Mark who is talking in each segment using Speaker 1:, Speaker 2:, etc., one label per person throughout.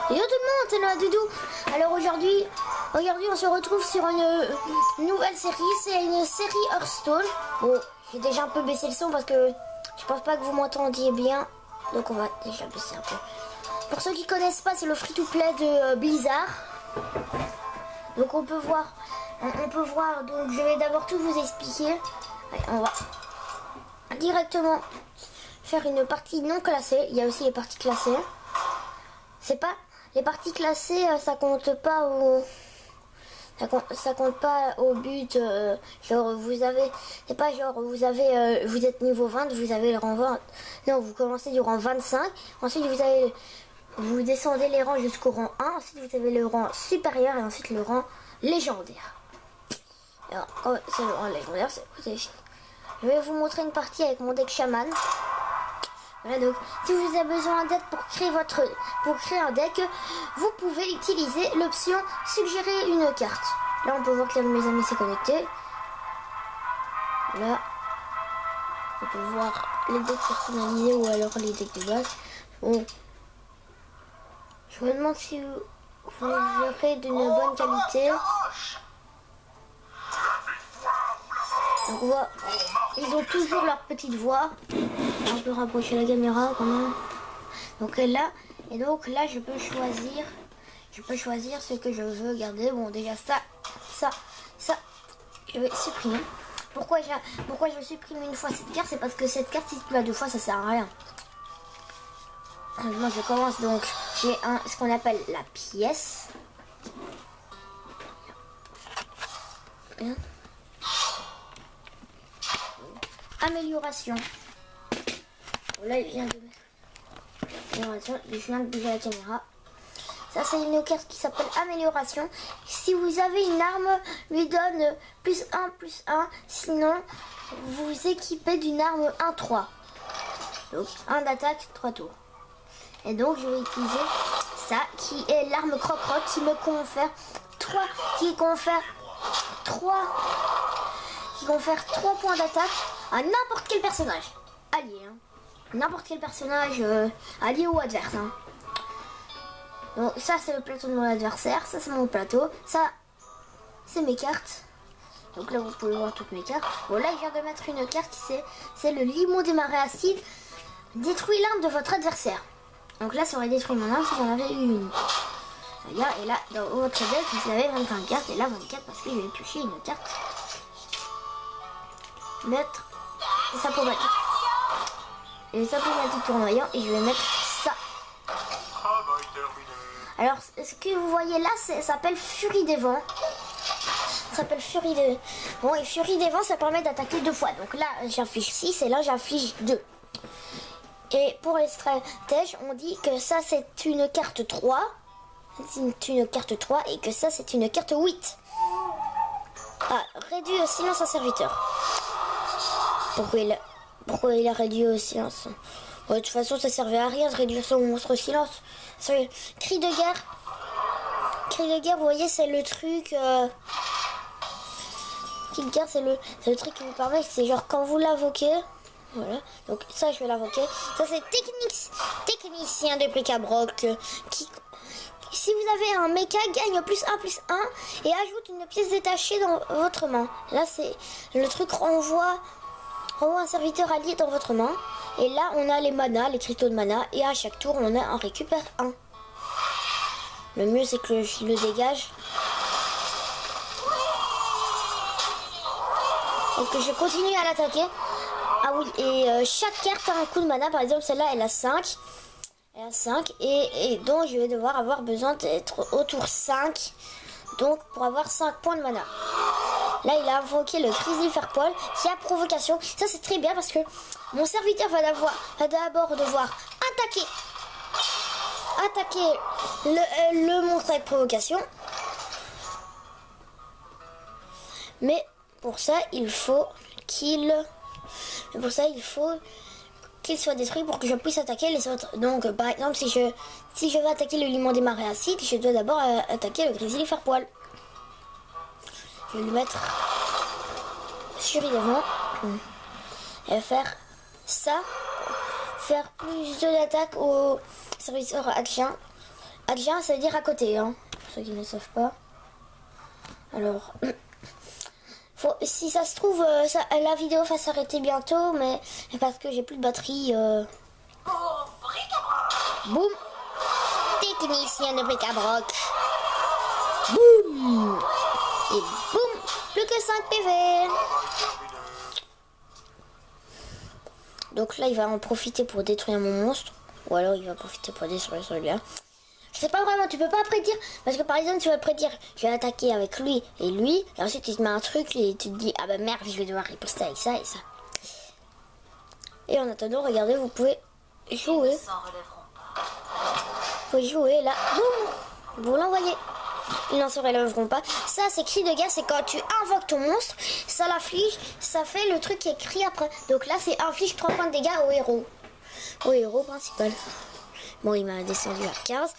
Speaker 1: Yo tout le monde, c'est Noah Doudou. Alors aujourd'hui on se retrouve sur une nouvelle série, c'est une série Hearthstone. Bon, j'ai déjà un peu baissé le son parce que je pense pas que vous m'entendiez bien, donc on va déjà baisser un peu. Pour ceux qui connaissent pas, c'est le free-to-play de Blizzard. Donc on peut voir, donc je vais d'abord tout vous expliquer. Allez, on va directement faire une partie non classée. Il y a aussi les parties classées. C'est pas les parties classées, ça compte pas au but, genre vous avez, c'est pas genre vous avez vous êtes niveau 20, vous avez le rang 20. Non, vous commencez du rang 25, ensuite vous descendez les rangs jusqu'au rang 1, ensuite vous avez le rang supérieur et ensuite le rang légendaire. Alors quand c'est le rang légendaire, je vais vous montrer une partie avec mon deck chaman. Voilà, donc si vous avez besoin d'aide pour créer un deck, vous pouvez utiliser l'option suggérer une carte. Là on peut voir que mes amis s'est connecté. Là on peut voir les decks personnalisés ou alors les decks de base. Bon. Je me demande si vous verrez d'une bonne qualité. Donc on voit, ils ont toujours leur petite voix. On peut rapprocher la caméra quand même. Donc là, je peux choisir ce que je veux garder. Bon, déjà ça, je vais supprimer. Pourquoi je supprime une fois cette carte? C'est parce que cette carte, si tu l'as deux fois, ça sert à rien. Moi, je commence donc. J'ai ce qu'on appelle la pièce. Bien. Amélioration. Là, il vient de amélioration. Je viens de bouger la caméra. Ça, c'est une carte qui s'appelle amélioration. Si vous avez une arme, lui donne +1/+1. Sinon, vous équipez d'une arme 1/3. Donc, 1 d'attaque, 3 tours. Et donc, je vais utiliser ça, qui est l'arme croc-croc, qui confère 3 points d'attaque à n'importe quel personnage allié, hein. N'importe quel personnage allié ou adverse, hein. Donc ça c'est le plateau de mon adversaire, ça c'est mon plateau, ça c'est mes cartes. Donc là vous pouvez voir toutes mes cartes. Bon, là il vient de mettre une carte qui c'est le limon des marais acides, détruit l'arme de votre adversaire. Donc là ça aurait détruit mon arme si j'en avais eu une. Et là dans votre deck vous avez 25 cartes, et là 24 parce que j'ai pioché une carte. Mettre des sapeaux magiques. Et les sapeaux magiques tournoyants, et je vais mettre ça. Alors ce que vous voyez là, ça s'appelle Furie des Vents. Ça s'appelle Furie des Vents. Et Furie des Vents, ça permet d'attaquer 2 fois. Donc là j'affiche 6 et là j'affiche 2. Et pour les stratèges, on dit que ça c'est une carte 3. C'est une carte 3 et que ça c'est une carte 8. Ah, réduit au silence un serviteur. Pourquoi il a réduit au silence? De toute façon, ça servait à rien de réduire son monstre au silence. Cri de guerre. Cri de guerre, vous voyez, c'est le truc. Cri de guerre, c'est le truc qui vous permet. C'est genre quand vous l'invoquez. Voilà. Donc ça, je vais l'invoquer. Ça, c'est technicien de bric-à-broc. Si vous avez un mecha, gagne +1/+1 et ajoute une pièce détachée dans votre main. Là, c'est le truc renvoie un serviteur allié dans votre main. Et là, on a les manas, les cristaux de mana. Et à chaque tour, on en récupère un. Le mieux, c'est que je le dégage. Et que je continue à l'attaquer. Ah oui, et chaque carte a un coup de mana. Par exemple, celle-là, elle a 5. Elle a 5. Et donc, je vais devoir avoir besoin d'être au tour 5. Donc, pour avoir 5 points de mana. Là, il a invoqué le Grizzly Firepole qui a provocation. Ça, c'est très bien parce que mon serviteur va d'abord devoir attaquer le monstre avec provocation. Mais pour ça, il faut qu'il soit détruit pour que je puisse attaquer les autres. Donc, par exemple, si je veux attaquer le limon des marais acides, je dois d'abord attaquer le Grizzly Firepole. Je vais lui mettre Furie des Vents et faire ça, faire plus de l'attaque au serviteur adjoint Adjacent, ça veut dire à côté, hein, pour ceux qui ne savent pas. Alors, si ça se trouve, la vidéo va s'arrêter bientôt, mais parce que j'ai plus de batterie. Boum. Technicien de bric-à-broc. Boum. Et boum. Plus que 5 PV. Donc là, il va en profiter pour détruire mon monstre. Ou alors, il va profiter pour détruire celui-là. Je sais pas vraiment, tu peux pas prédire. Parce que par exemple, tu vas prédire, je vais attaquer avec lui. Et ensuite, il te met un truc et tu te dis, ah bah merde, je vais devoir riposter avec ça et ça. Et en attendant, regardez, vous pouvez jouer. Vous pouvez jouer là. Boum. Vous l'envoyez. Ils n'en se relèveront pas. Ça, c'est cri de guerre, c'est quand tu invoques ton monstre, ça l'afflige, ça fait le truc qui est écrit après. Donc là, c'est inflige 3 points de dégâts au héros. Au héros principal. Bon, il m'a descendu à 15.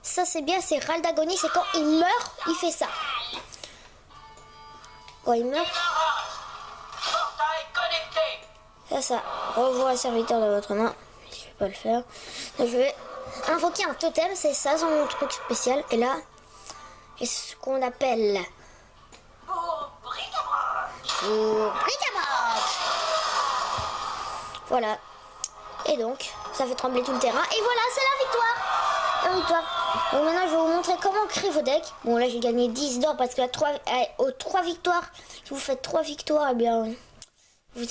Speaker 1: Ça, c'est bien, c'est râle d'agonie, c'est quand il meurt, il fait ça. Quand il meurt. Ça revoit un serviteur de votre main. Je vais pas le faire. Donc, je vais invoquer un totem, c'est ça son truc spécial. Et là, c'est ce qu'on appelle bric-à-broc. Voilà. Et donc, ça fait trembler tout le terrain. Et voilà, c'est la victoire. La victoire. Donc maintenant, je vais vous montrer comment créer vos decks. Bon, là, j'ai gagné 10 d'or parce que aux 3 victoires, si vous faites 3 victoires, eh bien, vous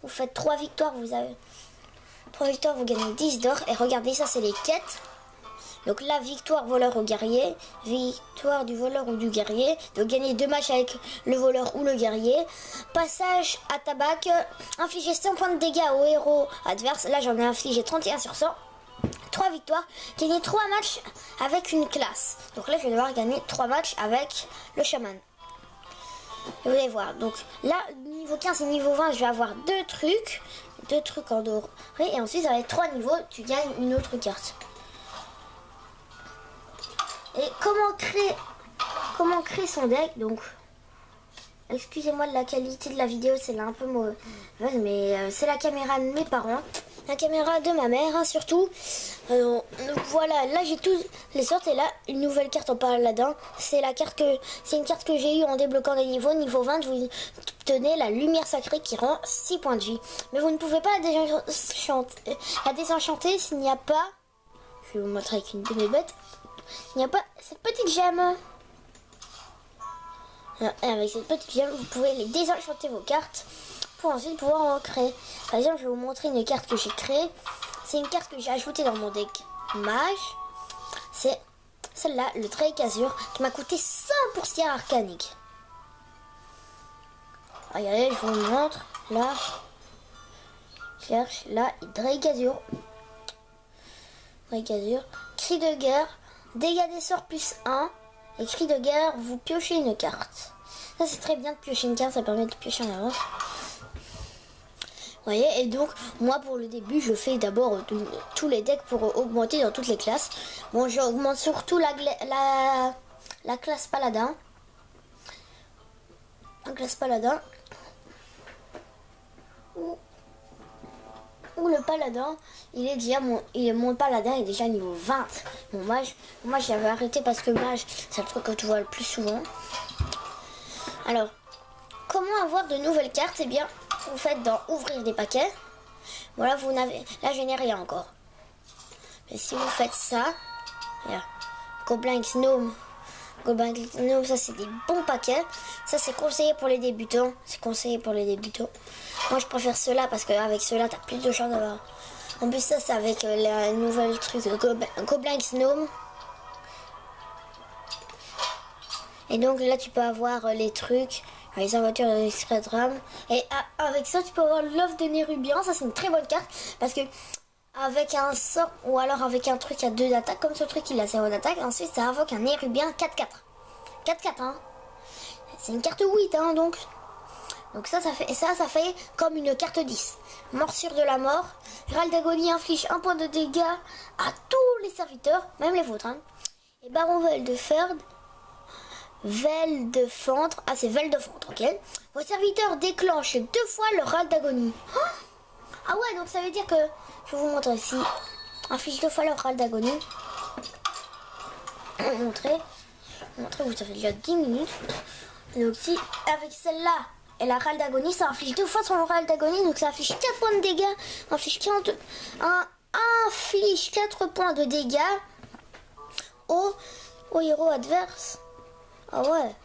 Speaker 1: faites 3 victoires, vous gagnez 10 d'or. Et regardez, ça, c'est les quêtes. Donc la victoire voleur ou guerrier, victoire du voleur ou du guerrier, donc gagner 2 matchs avec le voleur ou le guerrier, passage à tabac, infliger 100 points de dégâts au héros adverse, là j'en ai infligé 31 sur 100, 3 victoires, gagner 3 matchs avec une classe, donc là je vais devoir gagner 3 matchs avec le chaman. Vous allez voir, donc là niveau 15 et niveau 20 je vais avoir 2 trucs en doré, et ensuite ça va être 3 niveaux, tu gagnes une autre carte. Et comment créer son deck, donc excusez-moi de la qualité de la vidéo, c'est là un peu mauvaise, mais c'est la caméra de mes parents, la caméra de ma mère, hein, surtout. Donc voilà, là j'ai toutes les sortes, et là une nouvelle carte en paladin, c'est une carte que j'ai eue en débloquant des niveaux. Niveau 20, vous obtenez la lumière sacrée qui rend 6 points de vie, mais vous ne pouvez pas la désenchanter s'il n'y a pas, je vais vous montrer avec une de mes bêtes. Il n'y a pas cette petite gemme. Et avec cette petite gemme, vous pouvez les désenchanter vos cartes pour ensuite pouvoir en créer. Par exemple, je vais vous montrer une carte que j'ai créée. C'est une carte que j'ai ajoutée dans mon deck mage. C'est celle-là, le Drake Azur, qui m'a coûté 100 poussières arcaniques. Regardez, je vous montre. Là, cherche là, Drake Azur. Drake Azur. Cri de guerre. Dégâts des sorts plus 1. Et cri de guerre, vous piochez une carte. Ça, c'est très bien de piocher une carte, ça permet de piocher en avance. Vous voyez, et donc, moi, pour le début, je fais d'abord tous les decks pour augmenter dans toutes les classes. Bon, j'augmente surtout la classe paladin. La classe paladin. Ou le paladin, mon paladin est déjà niveau 20. Mon mage, moi j'avais arrêté parce que mage, c'est le truc que tu vois le plus souvent. Alors, comment avoir de nouvelles cartes? Eh bien, vous faites dans ouvrir des paquets. Voilà, là je n'ai rien encore. Mais si vous faites ça, regarde, Goblin Gnome, ça c'est des bons paquets. Ça c'est conseillé pour les débutants. Moi je préfère ceux-là parce qu'avec ceux-là t'as plus de chances d'avoir. En plus ça c'est avec la nouvelle truc de Goblin Gnome. Et donc là tu peux avoir les trucs, les aventures de Secret Ram. Et avec ça tu peux avoir l'offre de Nérubien. Ça c'est une très bonne carte parce que avec un sort ou alors avec un truc à 2 d'attaque, comme ce truc il a 0 d'attaque, ensuite ça invoque un Nérubien 4-4. 4-4 hein. C'est une carte 8 hein donc. Donc ça fait comme une carte 10. Morsure de la mort. Râle d'agonie inflige 1 point de dégâts à tous les serviteurs, même les vôtres. Hein. Et Baron Veldefeld. Veldefendre. Ah c'est Veldefendre, ok. Vos serviteurs déclenchent 2 fois le râle d'agonie. Oh, ah ouais, donc ça veut dire que... Je vais vous montrer ici. Inflige 2 fois le râle d'agonie. montrer, vous ça fait déjà 10 minutes. Donc si avec celle-là et la râle d'agonie, ça inflige 2 fois son râle d'agonie, donc ça affiche 4 points de dégâts, inflige 4 points de dégâts au héros adverse. Ah ouais.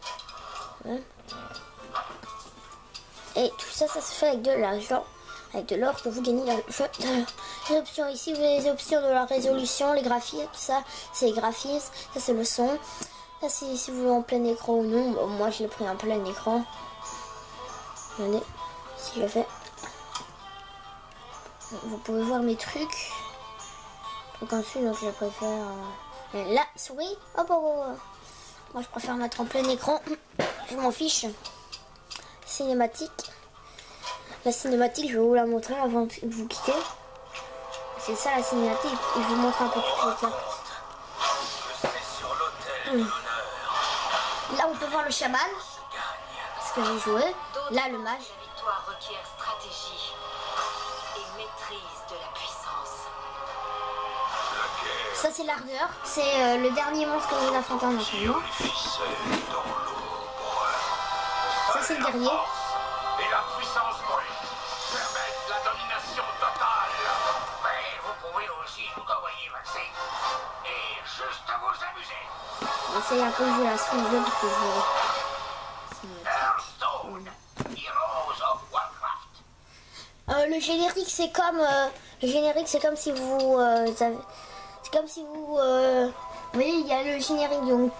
Speaker 1: Et tout ça, ça se fait avec de l'argent, avec de l'or pour vous gagner les options. Ici, vous avez les options de la résolution, les graphismes, tout ça, c'est les graphismes, ça c'est le son. Ça c'est si vous voulez en plein écran ou non. Bon, moi je l'ai pris en plein écran. Regardez, si je fais. Vous pouvez voir mes trucs. Donc ensuite, donc je préfère la souris. Hop, hop, hop. Moi je préfère mettre en plein écran. Je m'en fiche. Cinématique. La cinématique, je vais vous la montrer avant de vous quitter. C'est ça la cinématique. Et je vous montre un peu toutes les cartes. Là on peut voir le chaman. Ce que j'ai joué. Là le mage.
Speaker 2: La victoire requiert stratégie et maîtrise de la puissance.
Speaker 1: Ça c'est l'ardeur. C'est le dernier monstre que vous affrontez en entraînement. Ça c'est le guerrier.
Speaker 3: Et la puissance brute permettent la domination totale. Mais vous pouvez aussi vous envoyer vaccin et juste vous amuser.
Speaker 1: J'essaye un peu de jouer la souris parce que
Speaker 3: Hearthstone, Heroes of Warcraft.
Speaker 1: le générique c'est comme si vous c'est comme si vous voyez il y a le générique donc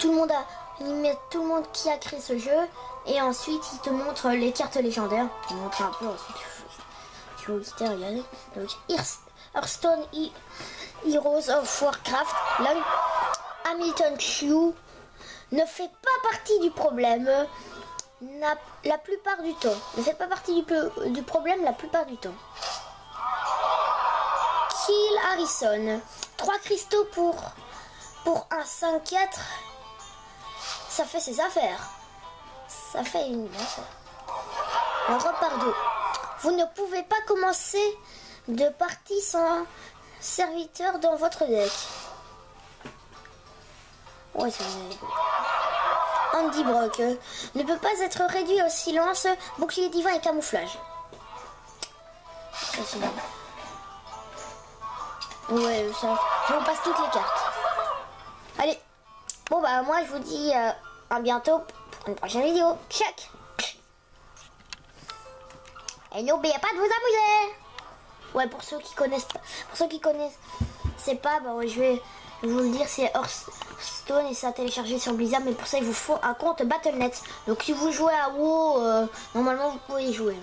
Speaker 1: il met tout le monde qui a créé ce jeu et ensuite il te montre les cartes légendaires. Il montre un peu ensuite. Je vais vous quitter, regardez. Donc Hearthstone Heroes of Warcraft. Là, Hamilton Chew ne fait pas partie du problème. La plupart du temps. Ne fait pas partie du problème la plupart du temps. Kill Harrison. 3 cristaux pour un 5-4. Ça fait ses affaires. Ça fait une affaire. On repart d'eau. Vous ne pouvez pas commencer de partie sans serviteur dans votre deck. Ouais, c'est Andy Brock ne peut pas être réduit au silence, bouclier divin et camouflage. Ça, ouais, ça. Je vous passe toutes les cartes. Allez. Bon bah moi je vous dis à bientôt pour une prochaine vidéo. Check. Et n'oubliez pas de vous amuser. Ouais, pour ceux qui connaissent pas, c'est pas, bah ouais, je vais vous le dire, c'est Hearthstone et ça a téléchargé sur Blizzard, mais pour ça il vous faut un compte Battle.net. Donc si vous jouez à WoW, normalement vous pouvez y jouer.